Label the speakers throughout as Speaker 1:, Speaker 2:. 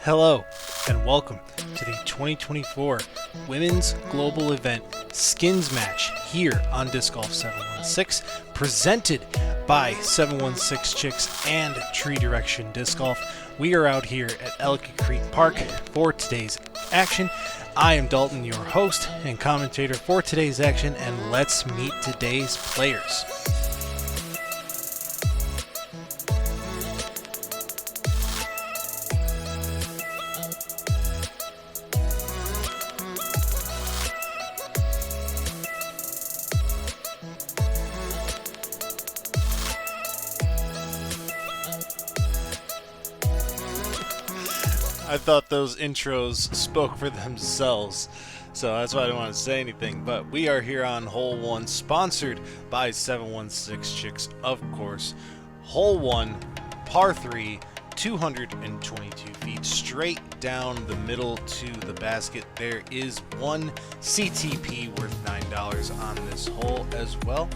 Speaker 1: Hello, and welcome to the 2024 Women's Global Event Skins Match here on Disc Golf 716, presented by 716 Chix and Tree Direction Disc Golf. We are out here at Ellicott Creek Park for today's action. I am Dalton, your host and commentator for today's action, and let's meet today's players. I thought those intros spoke for themselves, so that's why I didn't want to say anything. But we are here on Hole 1, sponsored by 716 Chix, of course. Hole 1, par 3, 222 feet, straight down the middle to the basket. There is one CTP worth $9 on this hole as well.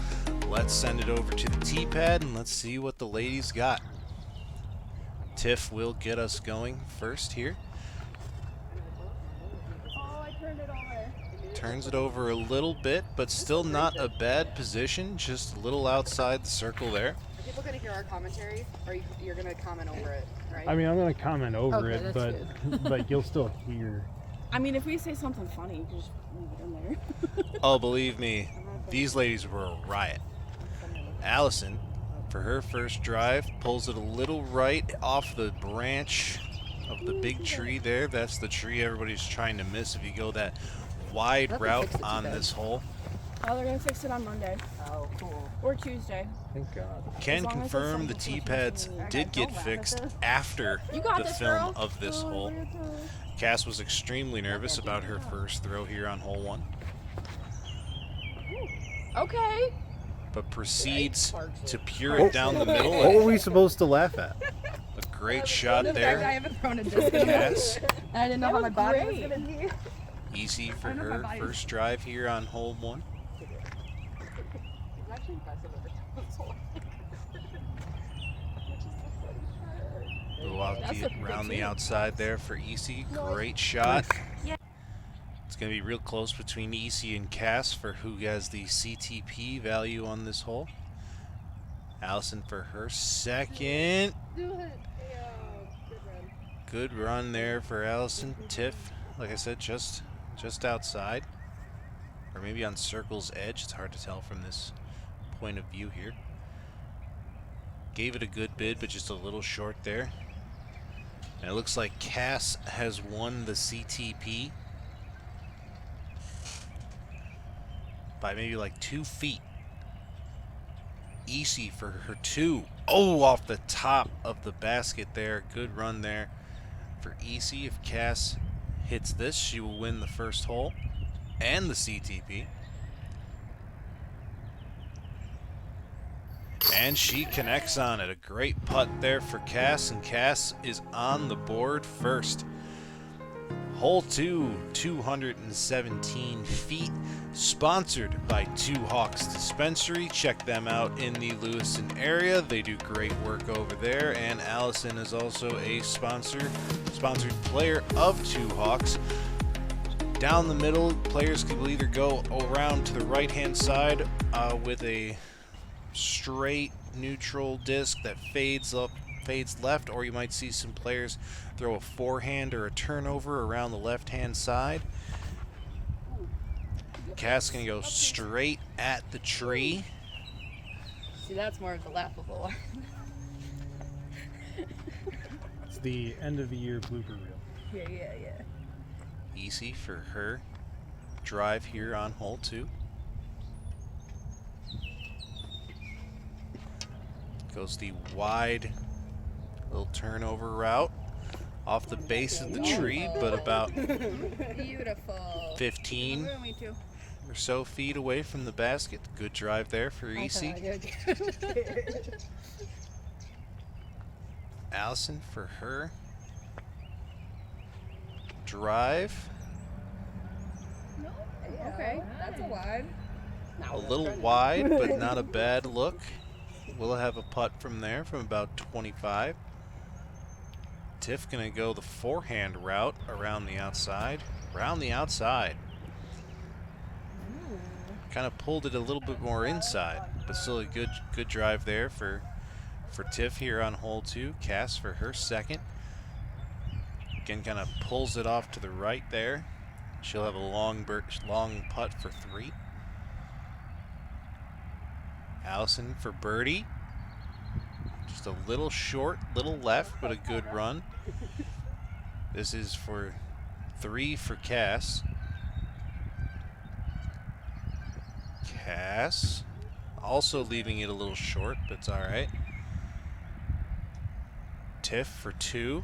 Speaker 1: Let's send it over to the tee pad and let's see what the ladies got. Tiff will get us going first here.
Speaker 2: Oh, I turned it over.
Speaker 1: Turns it over a little bit, but still not a bad position, just a little outside the circle there.
Speaker 2: Are people going to hear our commentary, or you're going to comment over it, right?
Speaker 3: I mean, I'm going to comment over
Speaker 2: Okay,
Speaker 3: it,
Speaker 2: that's
Speaker 3: but you'll still hear.
Speaker 2: I mean, if we say something funny, you can just leave it in there.
Speaker 1: Oh, believe me, these ladies were a riot. Allison, for her first drive, pulls it a little right off the branch of the big tree there. That's the tree everybody's trying to miss if you go that wide route on this hole.
Speaker 2: Oh, they're going to fix it on Monday. Oh, cool. Or Tuesday.
Speaker 3: Thank God.
Speaker 1: Can confirm the tee pads did get fixed after the film of this hole. Cass was extremely nervous about her first throw here on hole 1.
Speaker 2: Okay.
Speaker 1: But proceeds to pure it down the middle.
Speaker 3: What were we supposed to laugh at?
Speaker 1: A great shot
Speaker 2: I
Speaker 1: there.
Speaker 2: haven't thrown a disc in
Speaker 1: Cass,
Speaker 2: I didn't know how my body was going to be.
Speaker 1: easy for her first drive here on hole 1. Go out around the outside there for EC. Great shot. It's going to be real close between EC and Cass for who has the CTP value on this hole. Allison for her second. Good run there for Allison. Tiff, like I said, just outside. Or maybe on circle's edge. It's hard to tell from this point of view here. Gave it a good bid, but just a little short there. And it looks like Cass has won the CTP by maybe like 2 feet. EC for her 2. Oh, off the top of the basket there. Good run there for EC. If Cass hits this, she will win the first hole and the CTP. And she connects on it. A great putt there for Cass, and Cass is on the board first. Hole 2, 217 feet, sponsored by Two Hawks Dispensary. Check them out in the Lewiston area. They do great work over there, and Allison is also a sponsored player of Two Hawks. Down the middle, players will either go around to the right-hand side with a straight neutral disc that fades left, or you might see some players throw a forehand or a turnover around the left-hand side. Cass gonna go straight at the tree.
Speaker 2: See, that's more of the laughable one.
Speaker 3: It's the end of the year blooper reel.
Speaker 2: Yeah.
Speaker 1: Easy for her drive here on hole 2. Goes the wide little turnover route off the base of the tree, but about
Speaker 2: Beautiful.
Speaker 1: 15 or so feet away from the basket. Good drive there for EC. Allison for her drive.
Speaker 2: Okay, that's a wide.
Speaker 1: A little wide, but not a bad look. We'll have a putt from there from about 25. Tiff gonna go the forehand route around the outside. Around the outside. Kind of pulled it a little bit more inside, but still a good drive there for Tiff here on hole 2. Cass for her second. Again, kind of pulls it off to the right there. She'll have a long putt for 3. Allison for birdie. Just a little short, little left, but a good run. This is for 3 for Cass. Cass also leaving it a little short, but it's all right. Tiff for 2.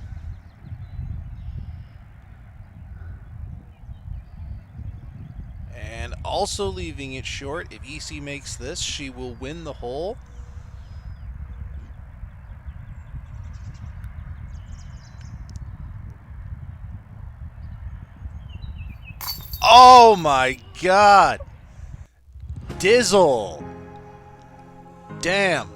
Speaker 1: And also leaving it short. If EC makes this, she will win the hole. Oh my God! Dizzle! Damn.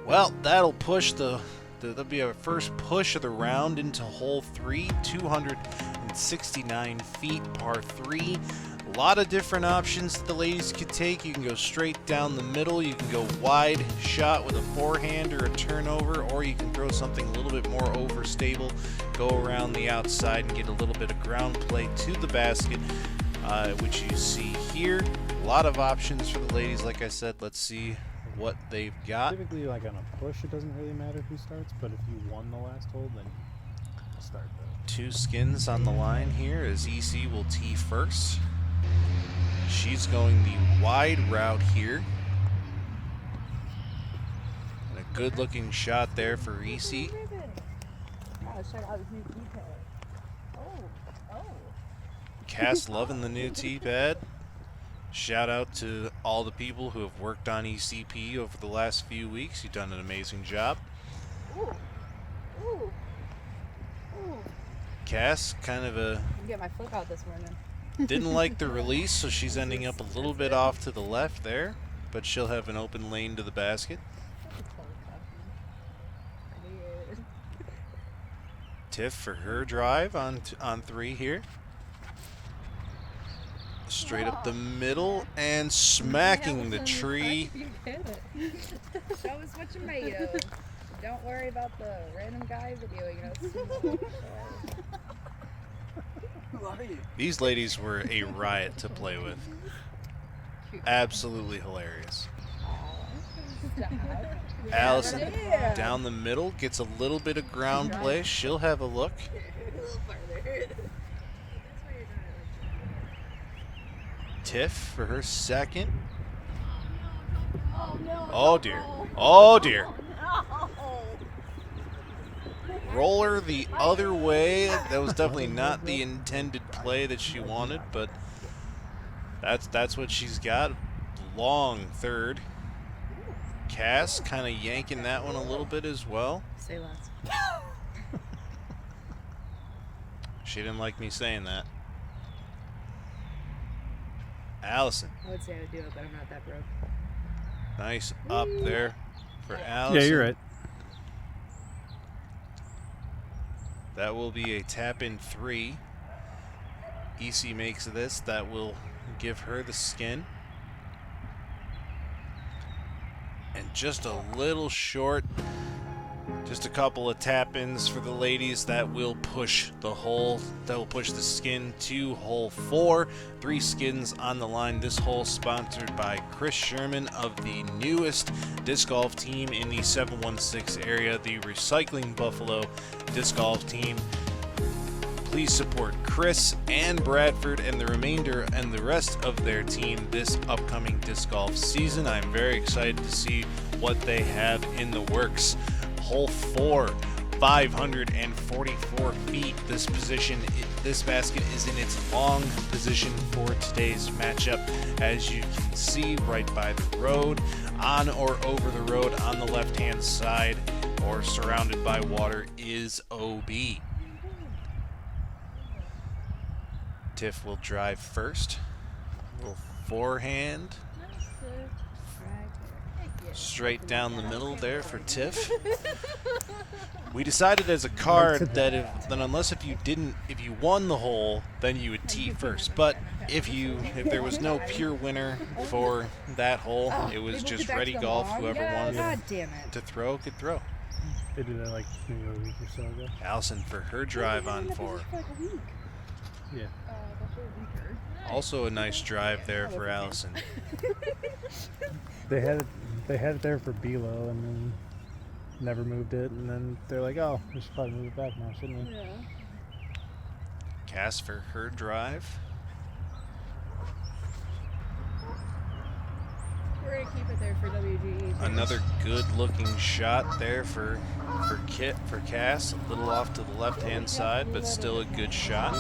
Speaker 1: Well, that'll push that'll be our first push of the round into hole 3, 269 feet, par 3. A lot of different options that the ladies could take. You can go straight down the middle, you can go wide shot with a forehand or a turnover, or you can throw something a little bit more overstable, go around the outside and get a little bit of ground play to the basket, which you see here. A lot of options for the ladies, like I said. Let's see what they've got.
Speaker 3: Typically, like on a push, it doesn't really matter who starts, but if you won the last hole, then you start though.
Speaker 1: 2 skins on the line here as EC will tee first. She's going the wide route here. And a good looking shot there for EC. Cass loving the new tee pad. Shout out to all the people who have worked on ECP over the last few weeks. You've done an amazing job. Cass, kind of
Speaker 2: Get my flip out this morning.
Speaker 1: didn't like the release, so she's ending up a little bit off to the left there, but she'll have an open lane to the basket. Tiff for her drive on 3 here. Straight up the middle and smacking the tree.
Speaker 2: Show us what you're made of. Don't worry about the random guy videoing us.
Speaker 4: Who are you?
Speaker 1: These ladies were a riot to play with. Absolutely hilarious. Allison down the middle gets a little bit of ground play. She'll have a look. Tiff for her second. Oh dear. Oh dear. Roller the other way. That was definitely not the intended play that she wanted, but that's what she's got. Long third. Cass kind of yanking that one a little bit as well.
Speaker 2: Say less.
Speaker 1: She didn't like me saying that. Allison.
Speaker 2: I would say I would do it, but I'm not that broke.
Speaker 1: Nice up there for Allison.
Speaker 3: Yeah, you're right.
Speaker 1: That will be a tap in 3. EC makes this. That will give her the skin. And just a little short. Just a couple of tap-ins for the ladies. That will push the hole. That will push the skin to hole 4. 3 skins on the line. This hole sponsored by Chris Sherman of the newest disc golf team in the 716 area, the Recycling Buffalo disc golf team. Please support Chris and Bradford and the remainder and the rest of their team this upcoming disc golf season. I'm very excited to see what they have in the works. Hole 4, 544 feet. This basket is in its long position for today's matchup. As you can see, right by the road, on or over the road on the left-hand side, or surrounded by water, is OB. Tiff will drive first. Little forehand. Straight down the middle there for Tiff. We decided as a card that if you won the hole, then you would tee first. But if there was no pure winner for that hole, it was just ready golf. Whoever wanted to throw could throw.
Speaker 3: They did that like maybe a week or so ago.
Speaker 1: Allison for her drive on 4.
Speaker 3: Yeah.
Speaker 1: Also a nice drive there for Allison.
Speaker 3: They had it there for Bilo and then never moved it, and then they're like, oh, we should probably move it back now, shouldn't we?
Speaker 2: Yeah.
Speaker 1: Cass for her drive.
Speaker 2: We're gonna keep it there for WGE.
Speaker 1: Another good-looking shot there for Cass. A little off to the left-hand side, but still a good shot.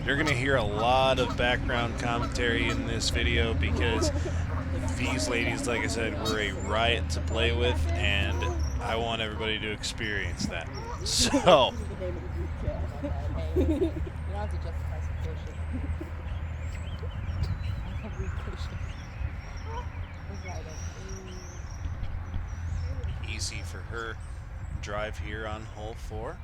Speaker 1: You're gonna hear a lot of background commentary in this video because these ladies, like I said, were a riot to play with, and I want everybody to experience that. So, easy for her drive here on hole 4.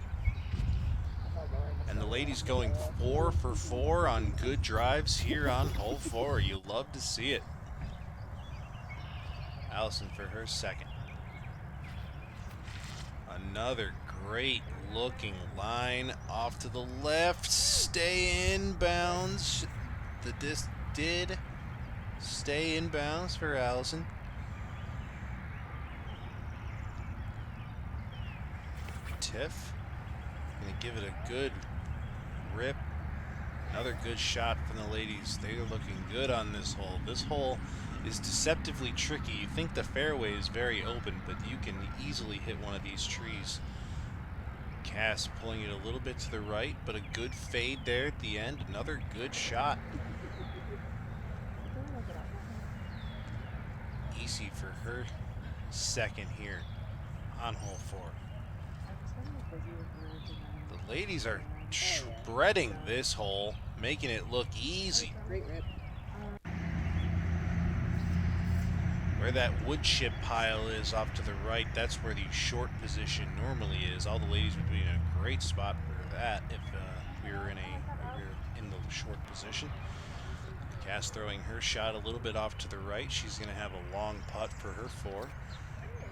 Speaker 1: And the ladies going 4 for 4 on good drives here on hole 4. You love to see it. Allison for her second. Another great looking line off to the left. Stay in bounds. The disc did stay in bounds for Allison. Tiff gonna give it a good rip. Another good shot from the ladies. They are looking good on this hole. This hole is deceptively tricky. You think the fairway is very open, but you can easily hit one of these trees. Cass pulling it a little bit to the right, but a good fade there at the end. Another good shot. Easy for her second here on hole 4. The ladies are shredding this hole, making it look easy.
Speaker 2: Great rip.
Speaker 1: Where that wood chip pile is off to the right, that's where the short position normally is. All the ladies would be in a great spot for that if we were in the short position. Cass throwing her shot a little bit off to the right. She's going to have a long putt for her 4.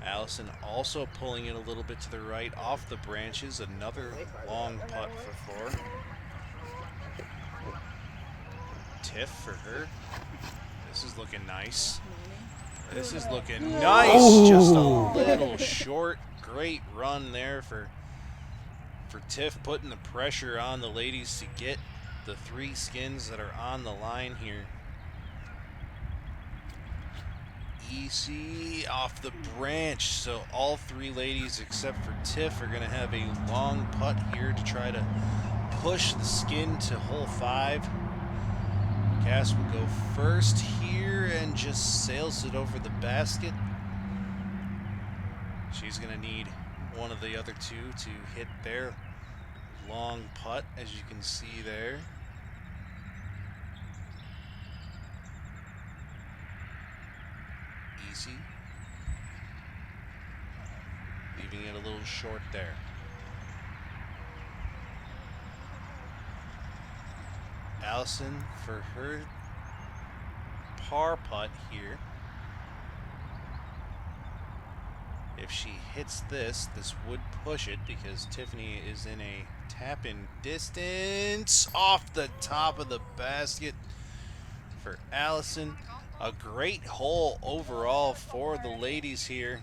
Speaker 1: Allison also pulling it a little bit to the right off the branches. Another long putt for 4. Tiff for her. This is looking nice. This is looking nice.
Speaker 3: Oh.
Speaker 1: Just a little short. Great run there for Tiff, putting the pressure on the ladies to get the 3 skins that are on the line here. Easy off the branch. So all 3 ladies except for Tiff are going to have a long putt here to try to push the skin to hole 5. Cass will go first here and just sails it over the basket. She's going to need one of the other 2 to hit their long putt, as you can see there. Easy. Leaving it a little short there. Allison for her par putt here. If she hits this would push it because Tiffany is in a tap-in distance off the top of the basket for Allison. A great hole overall for the ladies here.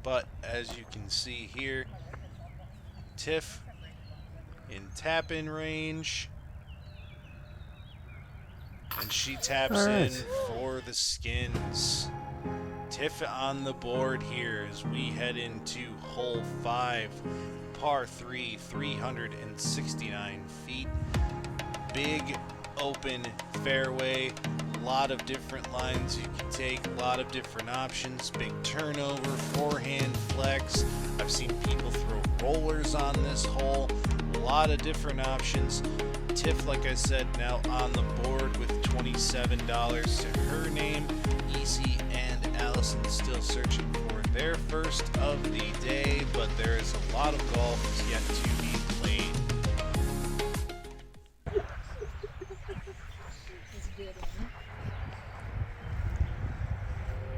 Speaker 1: But as you can see here, Tiff in tap-in range. And she taps in for the skins. Tiff on the board here as we head into hole 5, par 3, 369 feet. Big open fairway, a lot of different lines you can take, a lot of different options. Big turnover, forehand flex. I've seen people throw rollers on this hole. A lot of different options. Tiff, like I said, now on the board with $27 to her name. Easy and Allison still searching for their first of the day, but there is a lot of golf yet to be played.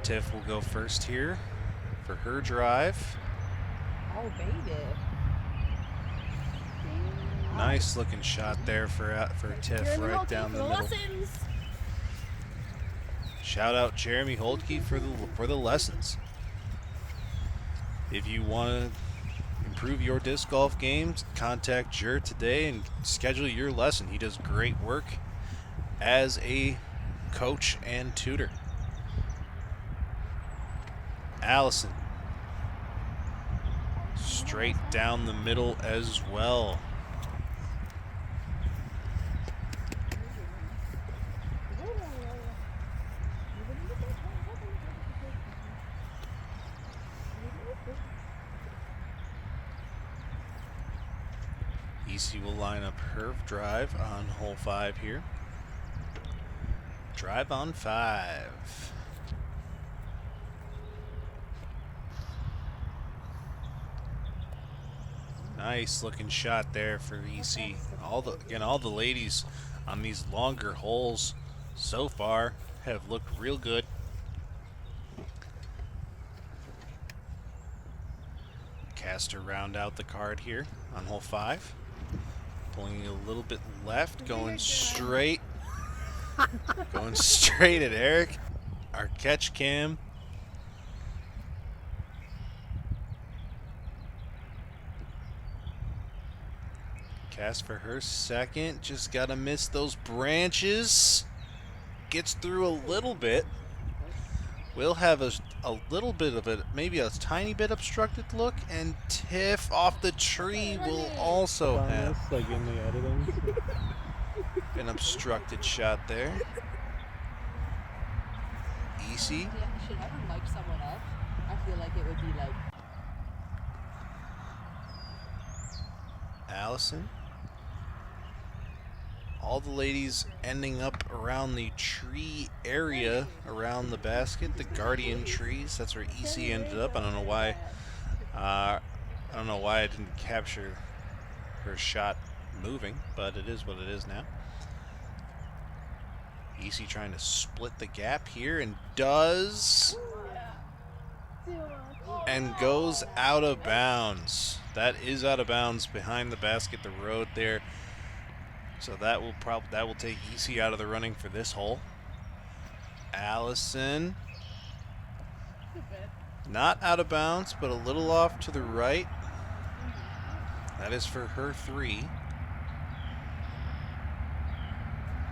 Speaker 1: Tiff will go first here for her drive.
Speaker 2: Oh, baby.
Speaker 1: Nice looking shot there for Tiff right down the middle. Shout out Jeremy Holtke for the lessons. If you want to improve your disc golf games, contact Jer today and schedule your lesson. He does great work as a coach and tutor. Allison, straight down the middle as well. EC will line up her drive on hole 5 here. Drive on 5. Nice looking shot there for EC. All the ladies on these longer holes so far have looked real good. Caster round out the card here on hole 5. Pulling a little bit left, going straight. Going straight at Eric. Our catch cam. Cast for her second. Just gotta miss those branches. Gets through a little bit. We'll have a little bit of it, maybe a tiny bit obstructed look, and Tiff off the tree will also have
Speaker 3: like in the editing.
Speaker 1: an obstructed shot there. Easy.
Speaker 2: Yeah, should I ever mic someone up? I feel like it would be like.
Speaker 1: Allison. All the ladies ending up around the tree area around the basket, the guardian trees. That's where EC ended up. I don't know why. I didn't capture her shot moving, but it is what it is now. EC trying to split the gap here and does, and goes out of bounds. That is out of bounds behind the basket, the road there. So that will take EC out of the running for this hole. Allison, not out of bounds, but a little off to the right. That is for her 3.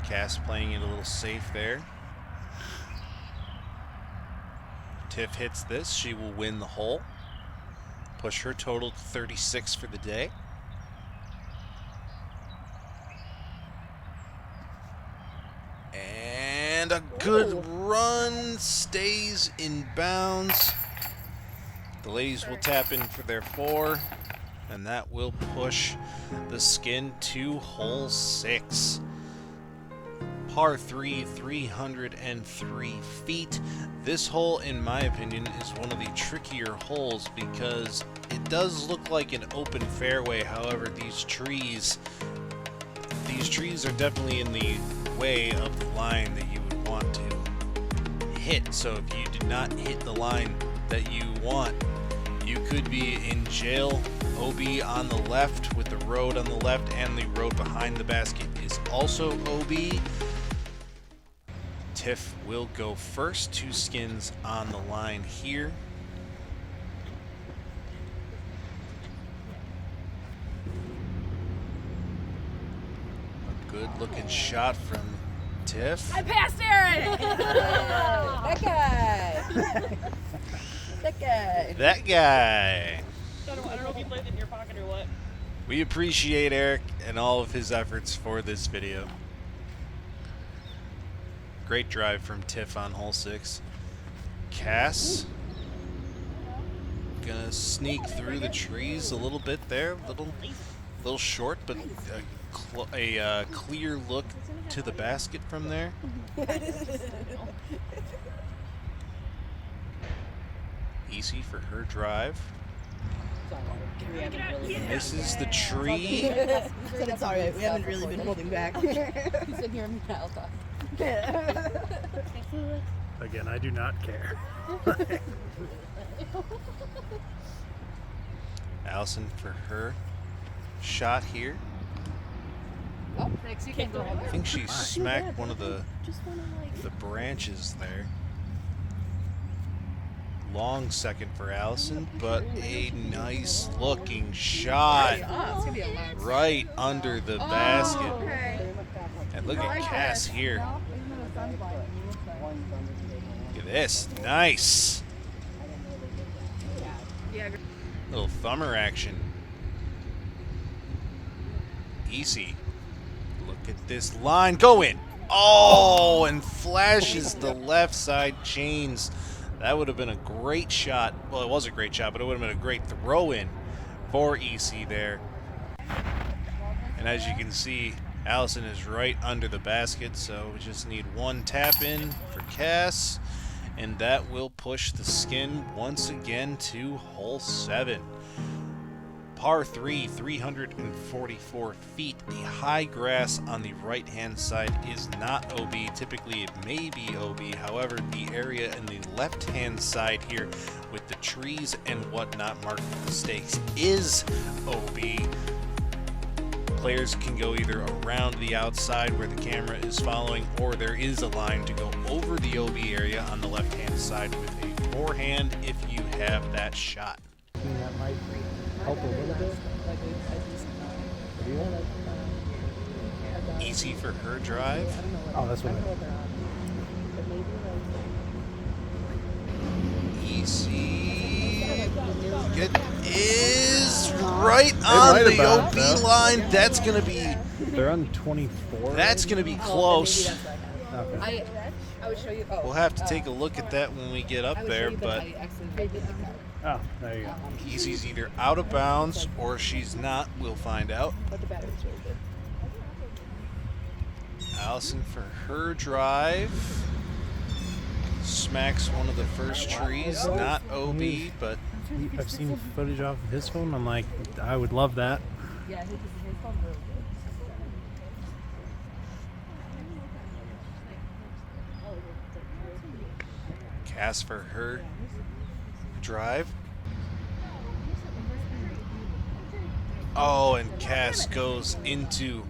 Speaker 1: Cass playing it a little safe there. Tiff hits this, she will win the hole. Push her total to 36 for the day. And a good run, stays in bounds. The ladies will tap in for their 4, and that will push the skin to hole 6. Par 3, 303 feet. This hole, in my opinion, is one of the trickier holes because it does look like an open fairway. However, these trees are definitely in the way of the line that you would want to hit. So if you do not hit the line that you want, you could be in jail. OB on the left with the road on the left, and the road behind the basket is also OB. Tiff will go first. 2 skins on the line here. A good looking shot from Tiff.
Speaker 2: I passed Aaron! That guy! That guy!
Speaker 1: That guy!
Speaker 5: I don't know if you played it in your pocket or what.
Speaker 1: We appreciate Eric and all of his efforts for this video. Great drive from Tiff on hole 6. Cass gonna sneak through the trees a little bit there, little short, but clear look to the basket from there. Easy for her drive. Misses the tree.
Speaker 6: Said it's alright, we haven't really been holding back.
Speaker 2: He's in here and I'll talk.
Speaker 3: Again, I do not care.
Speaker 1: Allison for her shot here.
Speaker 2: Oh, thanks. You can go home.
Speaker 1: I think she smacked one of the branches there. Long second for Allison, but a nice looking shot
Speaker 2: It's gonna be a lot.
Speaker 1: right under the basket.
Speaker 2: Okay.
Speaker 1: And look at Cass here. Look at this. Nice.
Speaker 2: Yeah.
Speaker 1: Little thumber action. Easy. Look at this line. Go in. Oh, and flashes the left side chains. That would have been a great shot. Well, it was a great shot, but it would have been a great throw-in for EC there. And as you can see, Allison is right under the basket, so we just need one tap in for Cass, and that will push the skin once again to hole 7. Par 3, 344 feet. The high grass on the right-hand side is not OB. Typically, it may be OB. However, the area in the left-hand side here with the trees and whatnot marked with the stakes is OB. Players can go either around the outside where the camera is following, or there is a line to go over the OB area on the left-hand side with a forehand if you have that shot.
Speaker 3: That might help a little bit.
Speaker 1: Easy for her drive.
Speaker 3: Oh, that's what
Speaker 1: Easy. It is right on
Speaker 3: might
Speaker 1: the
Speaker 3: about,
Speaker 1: OB
Speaker 3: though.
Speaker 1: line. That's gonna be.
Speaker 3: They're on 24.
Speaker 1: That's gonna be close.
Speaker 3: Okay.
Speaker 2: I would show you. Oh,
Speaker 1: We'll have to take a look at that when we get up there, but
Speaker 3: Oh, there you go.
Speaker 1: Easy's either out of bounds or she's not. We'll find out.
Speaker 6: But the battery's really good.
Speaker 1: Allison for her drive. Smacks one of the first trees. Not OB, but
Speaker 3: I've seen footage off of his phone. I'm like, I would love that.
Speaker 2: Yeah, his phone's really good.
Speaker 1: Cass for her drive. Oh, and Cass goes into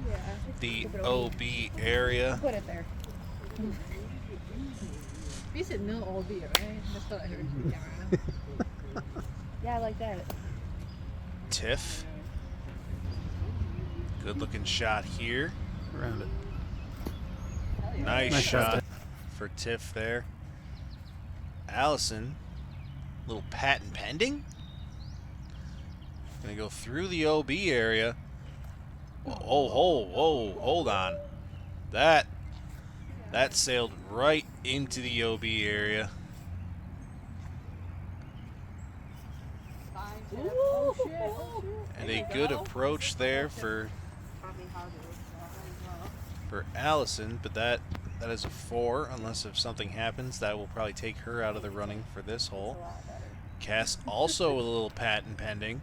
Speaker 1: the OB area.
Speaker 2: Put it there. You said no OB, right? That's what I heard. Yeah, I like that.
Speaker 1: Tiff. Good looking shot here.
Speaker 3: Around it.
Speaker 1: Nice
Speaker 3: Nice
Speaker 1: shot
Speaker 3: shot.
Speaker 1: for Tiff there. Allison, little patent pending. Gonna go through the OB area. Oh, hold on. That sailed right into the OB area. And a good approach there for Allison, but that is a 4, unless if something happens, that will probably take her out of the running for this hole. Cass also with a little patent pending.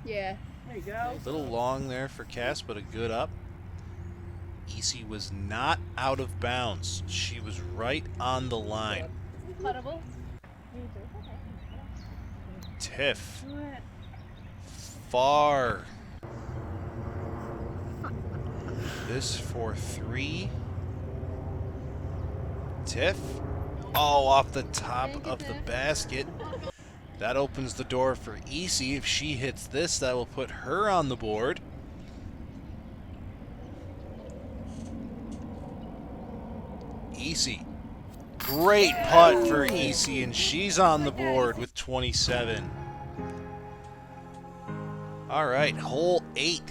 Speaker 2: Yeah.
Speaker 6: There you go.
Speaker 1: A little long there for Cass, but a good up. EC was not out of bounds. She was right on the line.
Speaker 2: Puttable.
Speaker 1: Tiff. Far. This for 3. Tiff. Oh, off the top of the basket. That opens the door for EC. If she hits this, that will put her on the board. EC. Great putt for EC, and she's on the board with 27. All right, hole 8,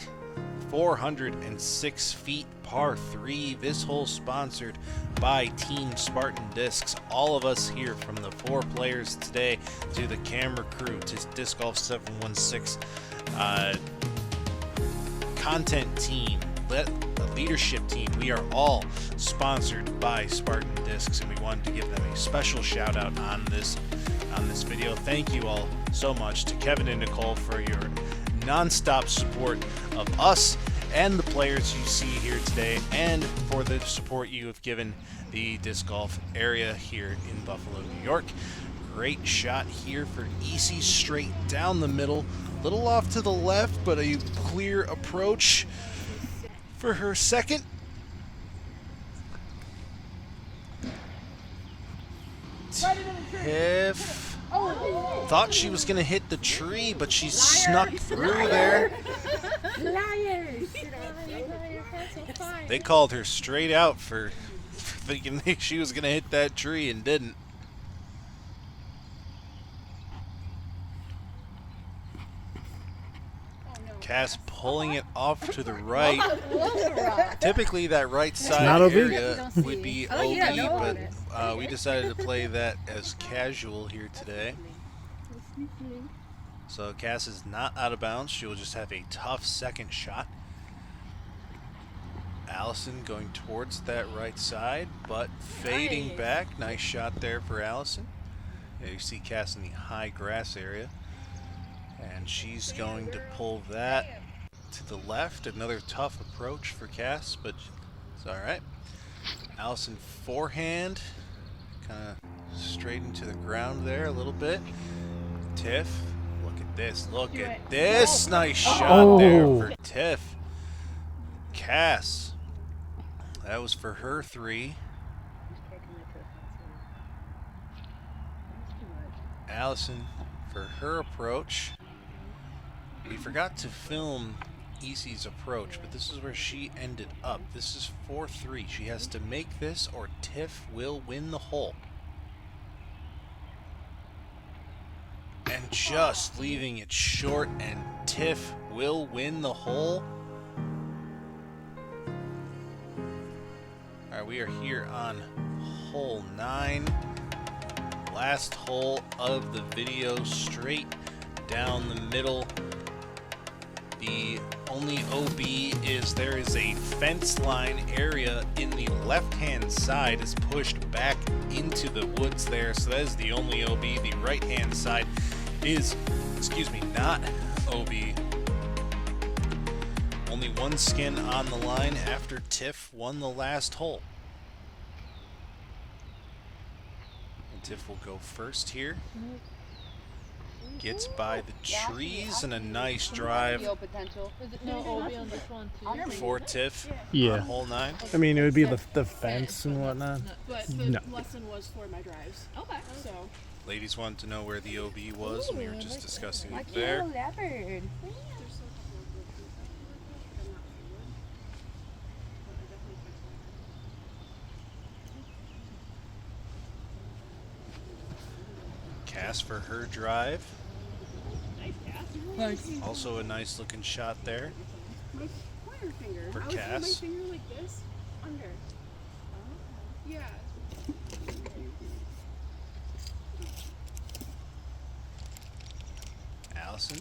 Speaker 1: 406 feet, par 3. This hole sponsored by Team Spartan Discs. All of us here, from the 4 players today to the camera crew to Disc Golf 716, content team, leadership team. We are all sponsored by Spartan Discs, and we wanted to give them a special shout out on this video. Thank you all so much to Kevin and Nicole for your non-stop support of us and the players you see here today, and for the support you have given the disc golf area here in Buffalo, New York. Great shot here for Easy, straight down the middle, little off to the left, but a clear approach for her second. Tiff thought she was going to hit the tree, but she snuck through there.
Speaker 2: Liars!
Speaker 1: They called her straight out for thinking she was going to hit that tree and didn't. Cass pulling it off to the right. Typically that right side
Speaker 3: not OB.
Speaker 1: area would be
Speaker 2: Oh,
Speaker 1: OB,
Speaker 2: yeah, no.
Speaker 1: but we decided to play that as casual here today. So Cass is not out of bounds. She will just have a tough second shot. Allison going towards that right side, but fading back. Nice shot there for Allison. Yeah, you see Cass in the high grass area. And she's going to pull that to the left. Another tough approach for Cass, but it's alright. Allison forehand. Kind of straight into the ground there a little bit. Tiff, look at this. Look at this. Nice shot there for Tiff. Cass. That was for her 3. Allison for her approach. We forgot to film Easy's approach, but this is where she ended up. This is 4-3. She has to make this or Tiff will win the hole. And just leaving it short, and Tiff will win the hole. Alright, we are here on hole 9. Last hole of the video, straight down the middle. The only OB is there is a fence line area in the left-hand side is pushed back into the woods there, so that is the only OB. The right-hand side is, not OB. Only one skin on the line after Tiff won the last hole. And Tiff will go first here. Gets by the trees and a nice drive
Speaker 5: No OB on this one too.
Speaker 1: for Tiff
Speaker 3: Yeah.
Speaker 1: on hole 9.
Speaker 3: I mean, it would be the fence and whatnot.
Speaker 7: But the
Speaker 3: No.
Speaker 7: lesson was for my drives.
Speaker 5: Okay.
Speaker 7: So
Speaker 1: Ladies wanted to know where the OB was, and we were just discussing it
Speaker 2: Like
Speaker 1: there.
Speaker 2: a leopard.
Speaker 1: Cass for her drive.
Speaker 7: nice, Cass.
Speaker 1: Also a nice looking shot there.
Speaker 7: My pointer finger.
Speaker 1: For
Speaker 7: I was
Speaker 1: Cass.
Speaker 7: my finger like this under. Yeah.
Speaker 1: Allison.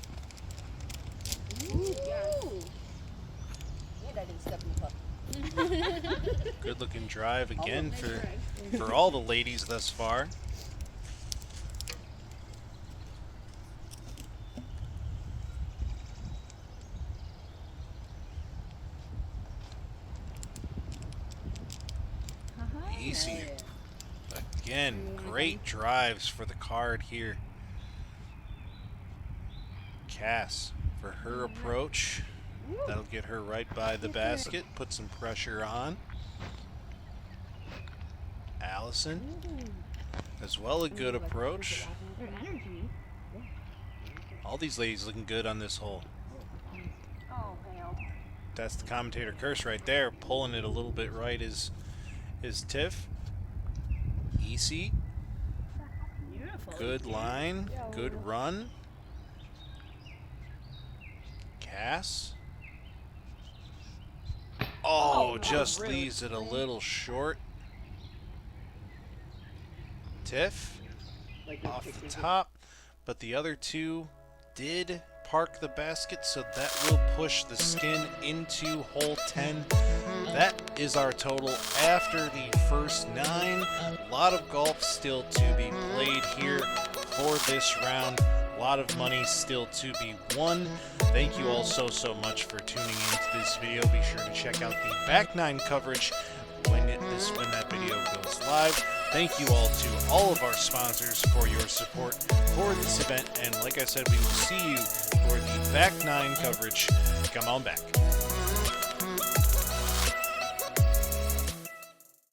Speaker 7: Ooh, yes.
Speaker 6: And I didn't step in the puck.
Speaker 1: Good looking drive again
Speaker 7: Nice
Speaker 1: for
Speaker 7: drive.
Speaker 1: all the ladies thus far. Easy. Again, great drives for the card here. Cass for her approach. That'll get her right by the basket, put some pressure on. Allison, as well, a good approach. All these ladies looking good on this hole. That's the commentator curse right there. Pulling it a little bit right is Tiff. Easy. Good line. Good run. Cass. Oh, just leaves it a little short. Tiff off the top, but the other two did park the basket, so that will push the skin into hole 10. That is our total after the first 9. A lot of golf still to be played here for this round. A lot of money still to be won. Thank you all so much for tuning into this video. Be sure to check out the back 9 coverage when that video goes live. Thank you all to all of our sponsors for your support for this event, and like I said, we will see you for the back 9 coverage. Come on back.